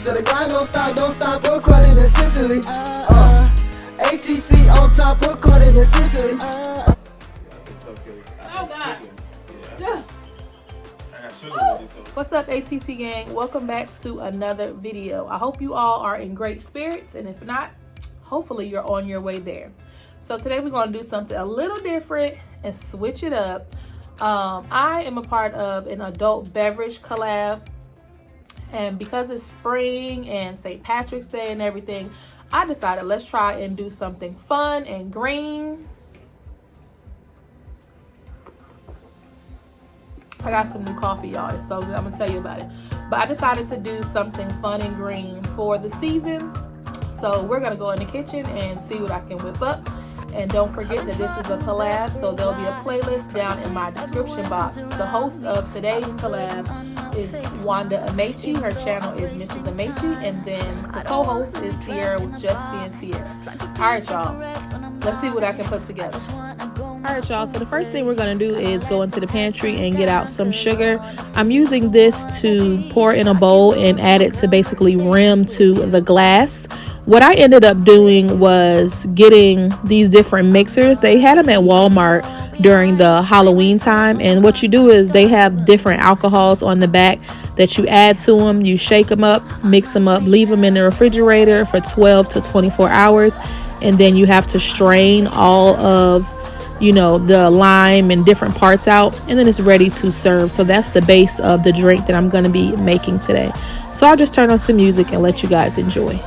So the grind don't stop, according to Sicily. ATC on top, according to Sicily. Oh God. Yeah. What's up, ATC gang? Welcome back to another video. I hope you all are in great spirits, and if not, hopefully you're on your way there. So today we're going to do something a little different and switch it up. I am a part of an adult beverage collab, and because it's spring and St. Patrick's Day and everything, I decided let's try and do something fun and green. I got some new coffee, y'all. It's so good. I'm gonna tell you about it. But I decided to do something fun and green for the season. So we're gonna go in the kitchen and see what I can whip up. And don't forget that this is a collab, so there'll be a playlist down in my description box. The host of today's collab is Wanda Amechi. Her channel is Mrs. Amechi. And then the co-host is Sierra with Just Being Sierra. Alright, y'all. Let's see what I can put together. Alright, y'all, so the first thing we're going to do is go into the pantry and get out some sugar. I'm using this to pour in a bowl and add it to basically rim to the glass. What I ended up doing was getting these different mixers. They had them at Walmart during the Halloween time, and what you do is they have different alcohols on the back that you add to them. You shake them up, mix them up, leave them in the refrigerator for 12 to 24 hours, and then you have to strain all of the lime and different parts out, and then it's ready to serve. So that's the base of the drink that I'm going to be making today. So I'll just turn on some music and let you guys enjoy.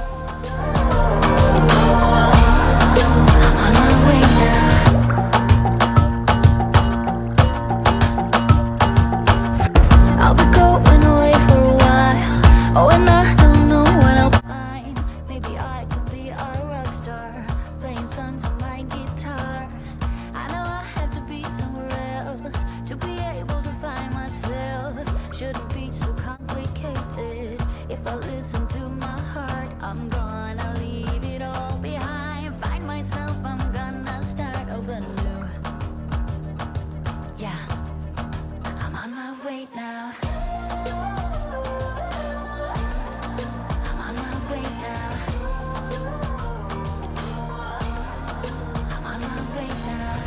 Shouldn't be so complicated. If I listen to my heart, I'm gonna leave it all behind. Find myself, I'm gonna start over new. Yeah, I'm on my way now. I'm on my way now. I'm on my way now.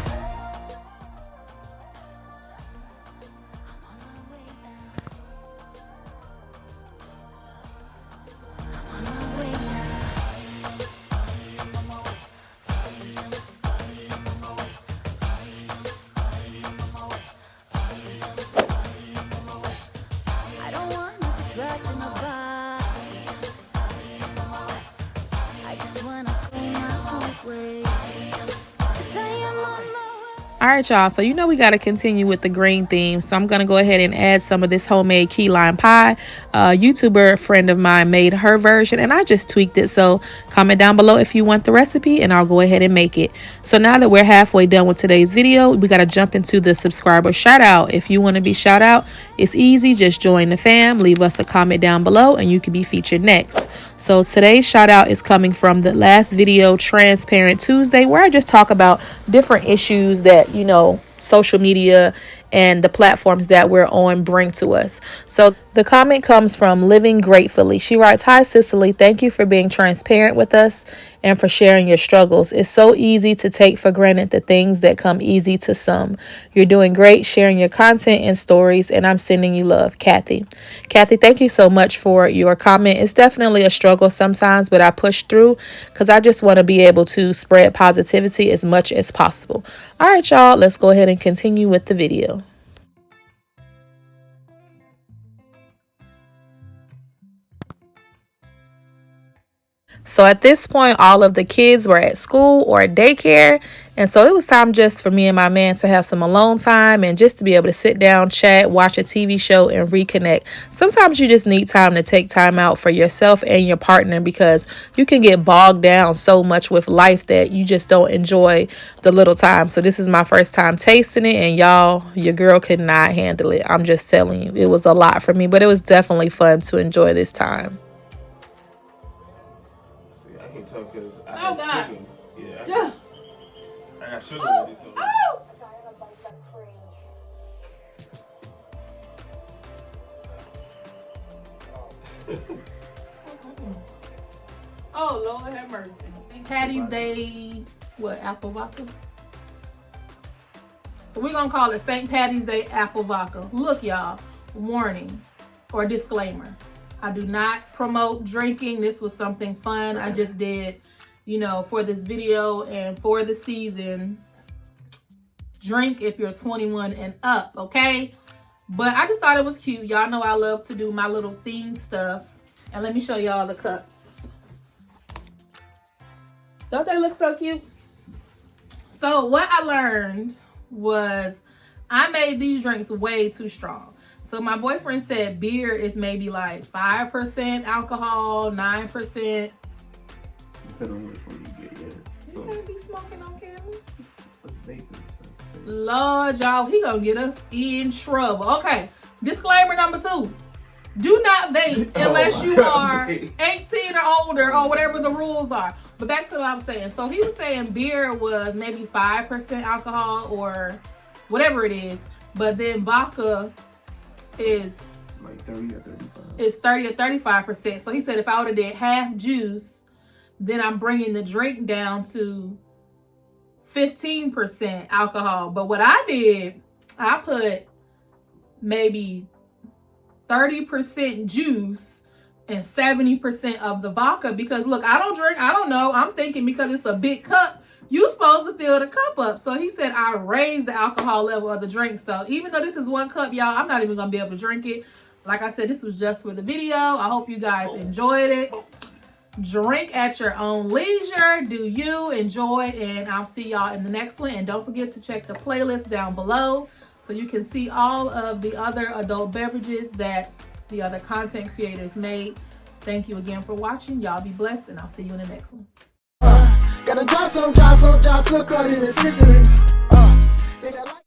All right, y'all, so we got to continue with the green theme, so I'm going to go ahead and add some of this homemade key lime pie. A YouTuber friend of mine made her version, and I just tweaked it, so comment down below if you want the recipe, and I'll go ahead and make it. So now that we're halfway done with today's video, we got to jump into the subscriber shout out. If you want to be shout out, it's easy. Just join the fam, leave us a comment down below, and you can be featured next. So today's shout out is coming from the last video, Transparent Tuesday, where I just talk about different issues that, social media and the platforms that we're on bring to us. So the comment comes from Living Gratefully. She writes, "Hi Cicely, thank you for being transparent with us and for sharing your struggles. It's so easy to take for granted the things that come easy to some. You're doing great sharing your content and stories, and I'm sending you love, Kathy." Kathy, thank you so much for your comment. It's definitely a struggle sometimes, but I push through because I just want to be able to spread positivity as much as possible. All right, y'all, let's go ahead and continue with the video. So at this point, all of the kids were at school or at daycare. And so it was time just for me and my man to have some alone time and just to be able to sit down, chat, watch a TV show, and reconnect. Sometimes you just need time to take time out for yourself and your partner because you can get bogged down so much with life that you just don't enjoy the little time. So this is my first time tasting it, and y'all, your girl could not handle it. I'm just telling you, it was a lot for me, but it was definitely fun to enjoy this time. Because I Oh, had God. chicken. Yeah. I got sugar with it. So. Oh. Oh, Lord have mercy. Patty's Day, what, apple vodka? So we're going to call it St. Patty's Day apple vodka. Look, y'all, warning or disclaimer. I do not promote drinking. This was something fun I just did, you know, for this video and for the season. Drink if you're 21 and up, okay? But I just thought it was cute. Y'all know I love to do my little theme stuff. And let me show y'all the cups. Don't they look so cute? So what I learned was I made these drinks way too strong. So my boyfriend said beer is maybe like 5% alcohol, 9%. Depending on which one you get, yeah. You can't be smoking on camera. Let's vaping. Lord, y'all, he gonna get us in trouble. Okay, disclaimer number 2. Do not vape unless you are 18 or older or whatever the rules are. But back to what I was saying. So he was saying beer was maybe 5% alcohol or whatever it is. But then vodka is like 30 or 35. It's 30 or 35%. So he said if I would have did half juice, then I'm bringing the drink down to 15% alcohol. But what I did, I put maybe 30% juice and 70% of the vodka, because look, I don't drink, I don't know, I'm thinking because it's a big cup, you're supposed to fill the cup up. So he said I raised the alcohol level of the drink. So even though this is 1 cup, y'all, I'm not even gonna be able to drink it. Like I said, this was just for the video. I hope you guys enjoyed it. Drink at your own leisure. Do you enjoy? And I'll see y'all in the next one. And don't forget to check the playlist down below so you can see all of the other adult beverages that the other content creators made. Thank you again for watching. Y'all be blessed, and I'll see you in the next one. Gotta drop some, according to Sicily.